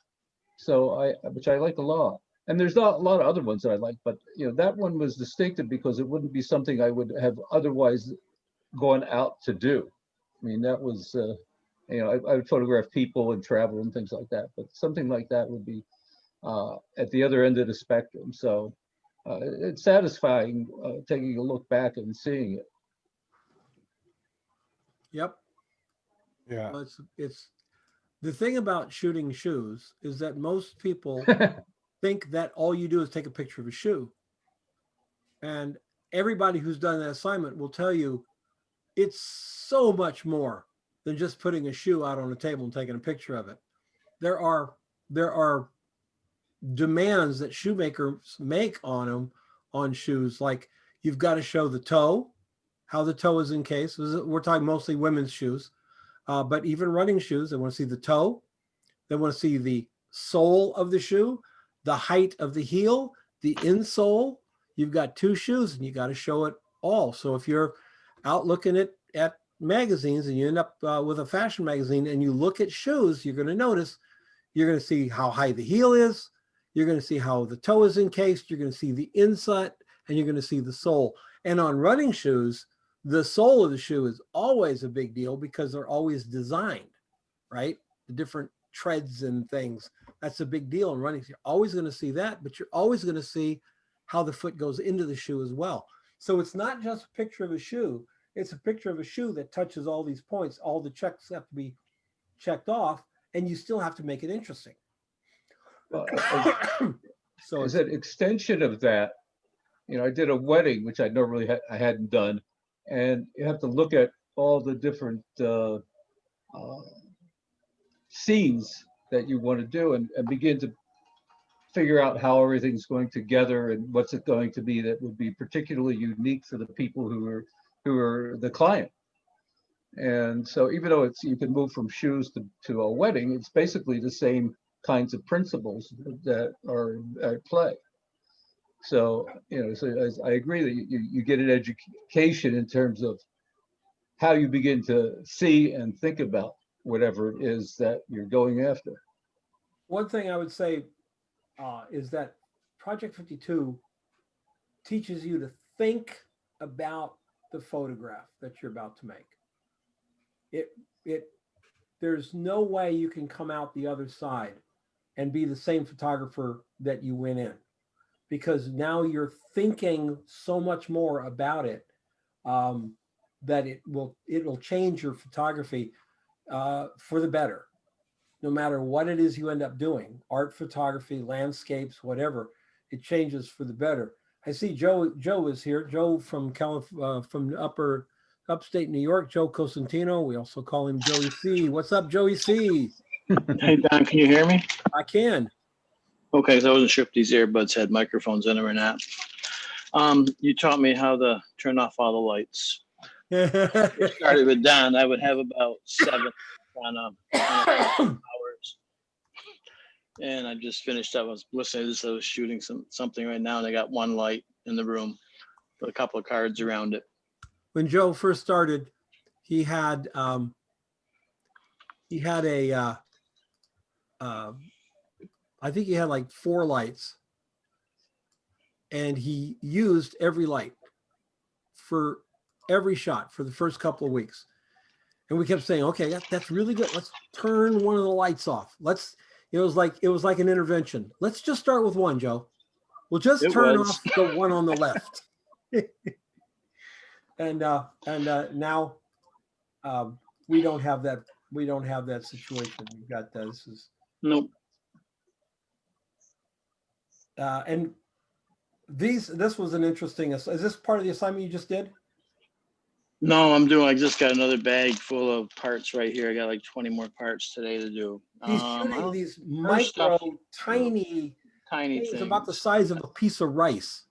So which I like a lot. And there's not a lot of other ones that I like, but you know, that one was distinctive because it wouldn't be something I would have otherwise gone out to do. I mean, that was, you know, I would photograph people and travel and things like that, but something like that would be at the other end of the spectrum. So it's satisfying taking a look back and seeing it. Yep. Yeah. Well, it's the thing about shooting shoes is that most people think that all you do is take a picture of a shoe. And everybody who's done that assignment will tell you it's so much more than just putting a shoe out on a table and taking a picture of it. There are demands that shoemakers make on them on shoes, like you've got to show the toe, how the toe is encased. We're talking mostly women's shoes, but even running shoes, they want to see the toe. They want to see the sole of the shoe, the height of the heel, the insole. You've got two shoes and you got to show it all. So if you're out looking at magazines and you end up with a fashion magazine and you look at shoes, you're going to notice, you're going to see how high the heel is. You're going to see how the toe is encased. You're going to see the inside and you're going to see the sole. And on running shoes, the sole of the shoe is always a big deal because they're always designed, right? The different treads and things. That's a big deal in running. You're always going to see that, but you're always going to see how the foot goes into the shoe as well. So it's not just a picture of a shoe. It's a picture of a shoe that touches all these points. All the checks have to be checked off, and you still have to make it interesting. So as an extension of that, you know, I did a wedding, which I normally I hadn't done, and you have to look at all the different scenes that you want to do and begin to figure out how everything's going together and what's it going to be that would be particularly unique for the people who are the client. And so even though you can move from shoes to a wedding, it's basically the same kinds of principles that are at play. So, you know, so I agree that you get an education in terms of how you begin to see and think about whatever it is that you're going after. One thing I would say is that Project 52 teaches you to think about the photograph that you're about to make. There's no way you can come out the other side and be the same photographer that you went in, because now you're thinking so much more about it that it will change your photography for the better, no matter what it is you end up doing, art photography, landscapes, whatever, it changes for the better. I see Joe is here. Joe from upstate New York, Joe Cosentino. We also call him Joey C. What's up, Joey C? Hey, Don, can you hear me? I can. Okay, so I wasn't sure if these earbuds had microphones in them or not. You taught me how to turn off all the lights. It started with Don. I would have about 7 on hours. And I just finished up. I was listening to this. I was shooting something right now, and I got one light in the room with a couple of cards around it. When Joe first started, he had a I think he had like 4 lights, and he used every light for every shot for the first couple of weeks. And we kept saying, okay, that's really good. Let's turn one of the lights off. It was like an intervention. Let's just start with one, Joe. We'll just turn off the one on the left. and now we don't have that. We don't have that situation. We've got this. Nope. And this was an interesting. Is this part of the assignment you just did? No, I just got another bag full of parts right here. I got like 20 more parts today to do. He's shooting these micro, tiny things about the size of a piece of rice.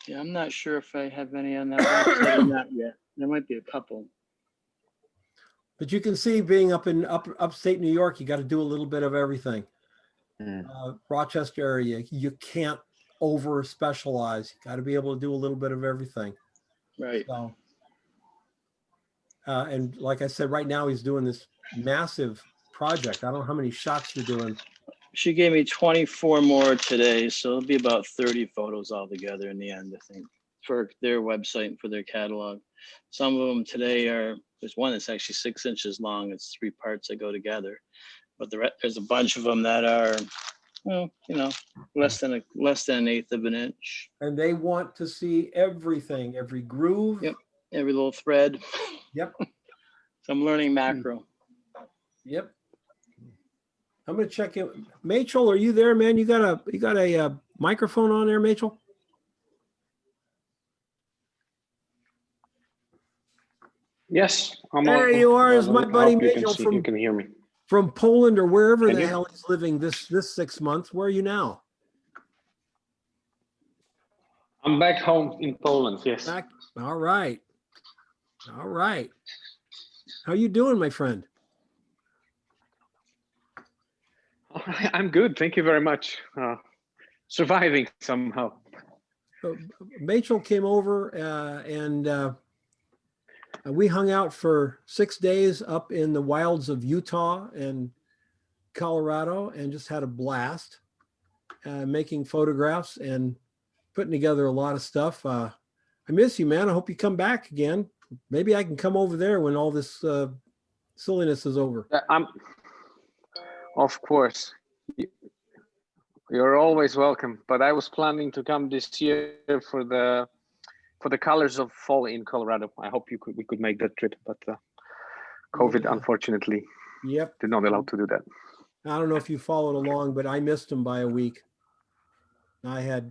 Yeah, I'm not sure if I have any on that website or not yet. There might be a couple. But you can see, being up in upstate New York, you got to do a little bit of everything. Rochester area, you can't over specialize. You got to be able to do a little bit of everything. Right. So, and like I said, right now he's doing this massive project. I don't know how many shots you're doing. She gave me 24 more today, so it'll be about 30 photos altogether in the end, I think, for their website and for their catalog. Some of them today there's one that's actually 6 inches long. It's 3 parts that go together. But there's a bunch of them that are, well, you know, less than an 1/8 of an inch. And they want to see everything, every groove. Yep, every little thread. Yep. So I'm learning macro. Yep. I'm gonna check it. Machel, are you there, man? You got a microphone on there, Machel? Yes, I'm there on. you are, is my buddy Machel You can hear me. From Poland or wherever Can the you? hell he's living this 6 months. Where are you now? I'm back home in Poland, yes. All right. All right. How you doing, my friend? I'm good. Thank you very much. Surviving somehow. Rachel came over and we hung out for 6 days up in the wilds of Utah and Colorado and just had a blast making photographs and putting together a lot of stuff. I miss you, man. I hope you come back again. Maybe I can come over there when all this silliness is over. Of course. You're always welcome. But I was planning to come this year for the colors of fall in Colorado. I hope we could make that trip, but COVID unfortunately did not allow to do that. I don't know if you followed along, but I missed him by a week. I had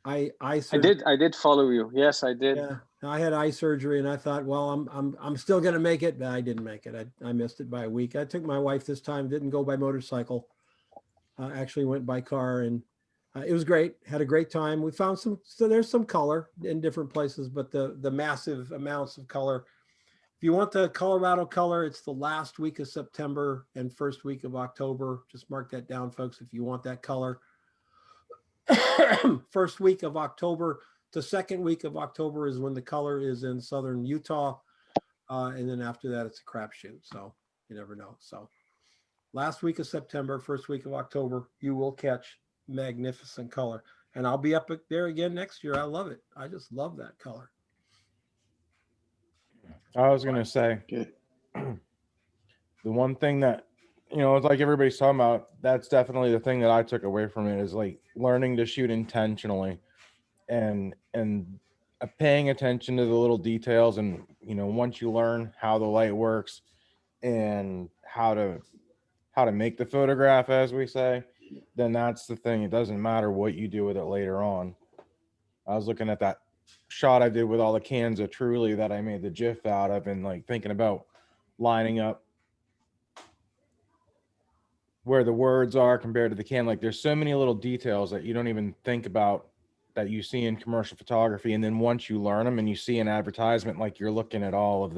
eye surgery. I did follow you. Yes, I did. Yeah, I had eye surgery, and I thought, well, I'm still gonna make it, but I didn't make it. I missed it by a week. I took my wife this time. Didn't go by motorcycle. Actually went by car, and it was great. Had a great time. We found so there's some color in different places, but the massive amounts of color. If you want the Colorado color, it's the last week of September and first week of October. Just mark that down, folks, if you want that color. First week of October to second week of October is when the color is in southern Utah. And then after that, it's a crapshoot. So you never know. So last week of September, first week of October, you will catch magnificent color. And I'll be up there again next year. I love it. I just love that color. I was going to say, the one thing that, it's like everybody's talking about, that's definitely the thing that I took away from it is like learning to shoot intentionally and paying attention to the little details. And, once you learn how the light works and how to make the photograph, as we say, then that's the thing. It doesn't matter what you do with it later on. I was looking at that shot I did with all the cans of Truly that I made the GIF out of, and like thinking about lining up where the words are compared to the can. Like there's so many little details that you don't even think about that you see in commercial photography. And then once you learn them and you see an advertisement, like you're looking at all of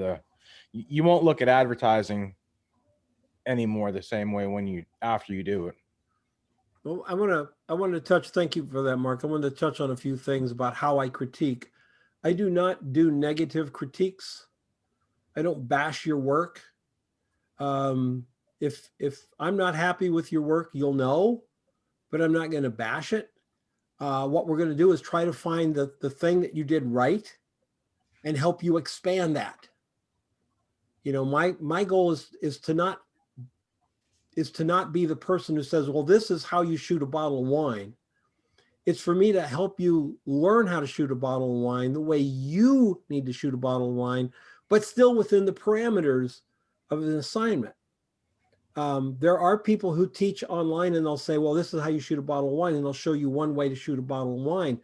you won't look at advertising anymore the same way after you do it. Well, I want to touch, thank you for that, Mark. I wanted to touch on a few things about how I critique. I do not do negative critiques. I don't bash your work. If I'm not happy with your work, you'll know, but I'm not going to bash it. What we're going to do is try to find the thing that you did right and help you expand that. My goal is to not be the person who says, well, this is how you shoot a bottle of wine. It's for me to help you learn how to shoot a bottle of wine the way you need to shoot a bottle of wine, but still within the parameters of an assignment. There are people who teach online and they'll say, well, this is how you shoot a bottle of wine. And they'll show you one way to shoot a bottle of wine.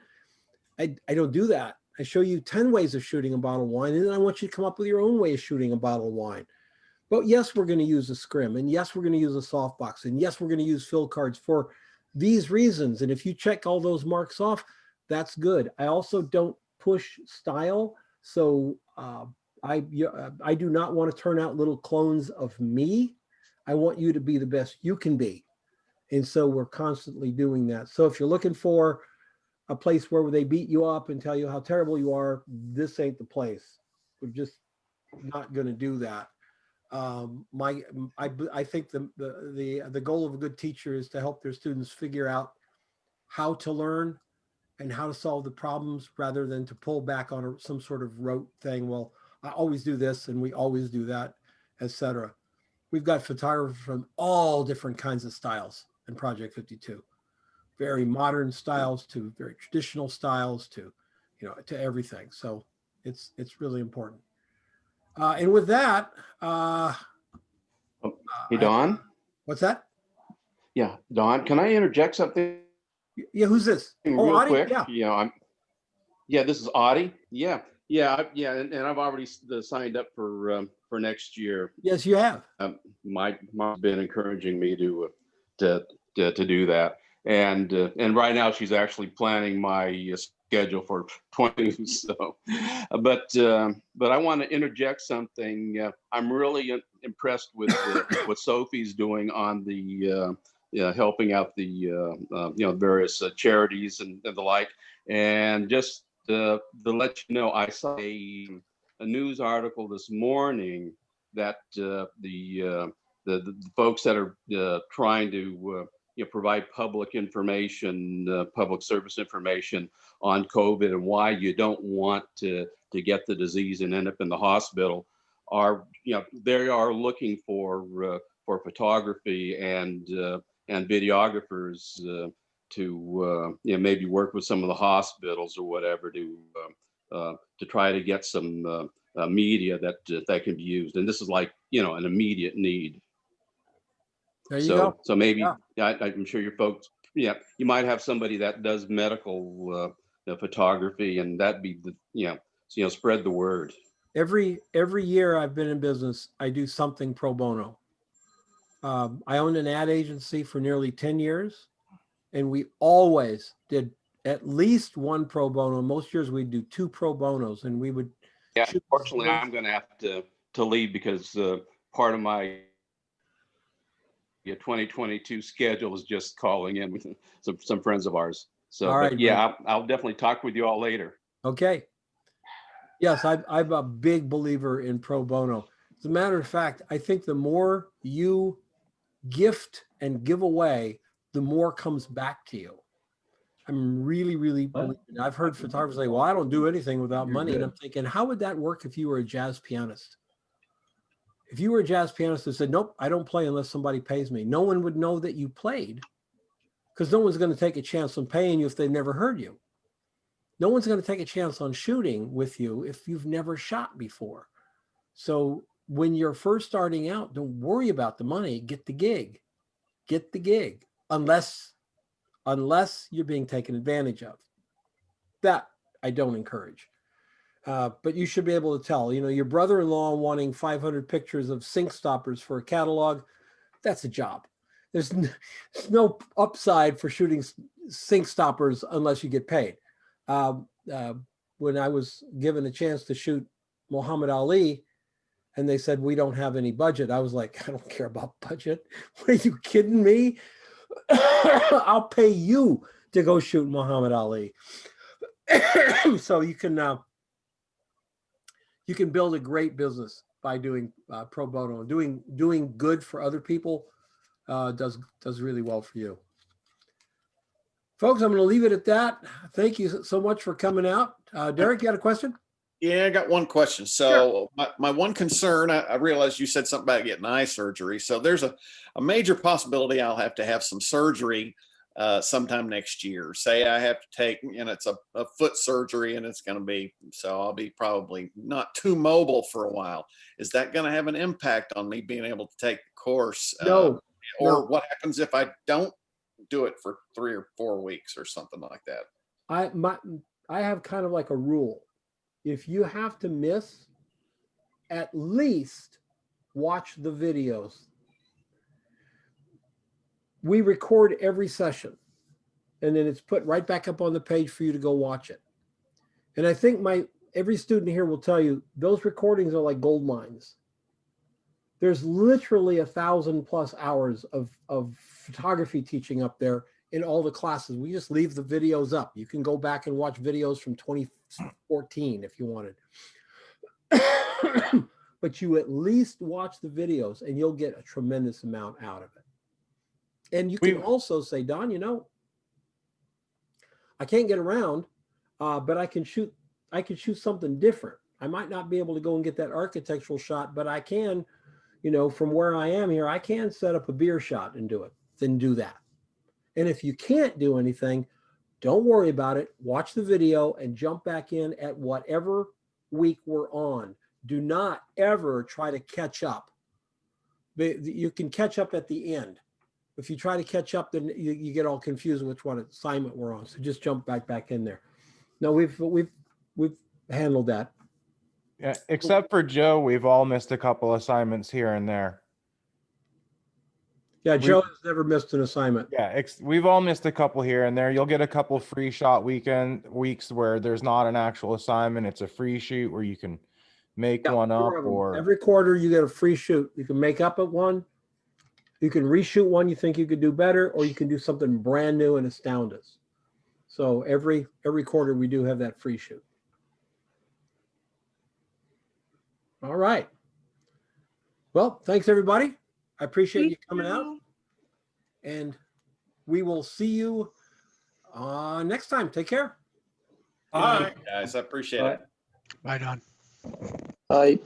I don't do that. I show you 10 ways of shooting a bottle of wine. And then I want you to come up with your own way of shooting a bottle of wine. But yes, we're going to use a scrim, and yes, we're going to use a softbox, and yes, we're going to use fill cards for these reasons. And if you check all those marks off, that's good. I also don't push style. So I do not want to turn out little clones of me. I want you to be the best you can be. And so we're constantly doing that. So if you're looking for a place where they beat you up and tell you how terrible you are, this ain't the place. We're just not going to do that. I think the goal of a good teacher is to help their students figure out how to learn and how to solve the problems rather than to pull back on some sort of rote thing. Well, I always do this and we always do that, etc. We've got photographers from all different kinds of styles in Project 52, very modern styles to very traditional styles to everything. So it's really important. And with that, hey, Don. What's that? Yeah, Don, can I interject something? Yeah, who's this? Real Audie? quick. Yeah. This is Audie. Yeah, and I've already signed up for next year. Yes, you have. My mom's been encouraging me to do that, and right now she's actually planning my schedule for 20. So, but I want to interject something. I'm really impressed with what Sophie's doing on the helping out the various charities and the like. And just to let you know, I saw a news article this morning that the folks that are trying to provide public information, public service information on COVID and why you don't want to get the disease and end up in the hospital are, they are looking for photography and videographers to maybe work with some of the hospitals or whatever to try to get some media that can be used. And this is like, an immediate need. There you go. So maybe I'm sure your folks, you might have somebody that does medical photography, and that'd be the, spread the word. Every year I've been in business, I do something pro bono. I owned an ad agency for nearly 10 years, and we always did at least one pro bono. Most years we'd do 2 pro bonos, and we would. Yeah, unfortunately, I'm going to have to leave because part of my 2022 schedule is just calling in with some friends of ours. So, all right, but yeah, I'll definitely talk with you all later. Okay. Yes, I'm a big believer in pro bono. As a matter of fact, I think the more you gift and give away, the more comes back to you. I'm really believing. I've heard photographers say, well, I don't do anything without money. And I'm thinking, how would that work if you were a jazz pianist? If you were a jazz pianist that said, nope, I don't play unless somebody pays me, no one would know that you played, because no one's going to take a chance on paying you if they've never heard you. No one's going to take a chance on shooting with you if you've never shot before. So when you're first starting out, don't worry about the money. Get the gig. Get the gig. Unless you're being taken advantage of. That I don't encourage. But you should be able to tell, your brother-in-law wanting 500 pictures of sink stoppers for a catalog, that's a job. There's no upside for shooting sink stoppers unless you get paid. When I was given a chance to shoot Muhammad Ali, and they said, we don't have any budget, I was like, I don't care about budget. What, are you kidding me? I'll pay you to go shoot Muhammad Ali. So you can build a great business by doing pro bono. Doing good for other people does really well for you. Folks, I'm going to leave it at that. Thank you so much for coming out. Derek, you had a question? Yeah, I got one question. So my one concern, I realized you said something about getting eye surgery. So there's a major possibility I'll have to have some surgery sometime next year. Say I have to take, it's a foot surgery, and it's going to be, so I'll be probably not too mobile for a while. Is that going to have an impact on me being able to take the course? No. Or what happens if I don't do it for 3 or 4 weeks or something like that? I have kind of like a rule. If you have to miss, at least watch the videos. We record every session, and then it's put right back up on the page for you to go watch it. And I think every student here will tell you those recordings are like gold mines. There's literally 1,000+ hours of photography teaching up there in all the classes. We just leave the videos up. You can go back and watch videos from 2014 if you wanted. But you at least watch the videos, and you'll get a tremendous amount out of it. And you can also say, Don, I can't get around, but I can shoot something different. I might not be able to go and get that architectural shot, but I can, from where I am here, I can set up a beer shot and do it. Then do that. And if you can't do anything, don't worry about it. Watch the video and jump back in at whatever week we're on. Do not ever try to catch up. You can catch up at the end. If you try to catch up, then you get all confused which one assignment we're on. So just jump back in there. No, we've handled that. Yeah, except for Joe, we've all missed a couple assignments here and there. Yeah, Joe has never missed an assignment. Yeah, we've all missed a couple here and there. You'll get a couple free shot weeks where there's not an actual assignment. It's a free shoot where you can make one up, 4 of 'em. or Every quarter you get a free shoot. You can make up at one. You can reshoot one you think you could do better, or you can do something brand new and astound us. So every quarter we do have that free shoot. All right. Well, thanks everybody. I appreciate you coming out. And we will see you next time. Take care. Bye. Guys, I appreciate it. Right on. Bye.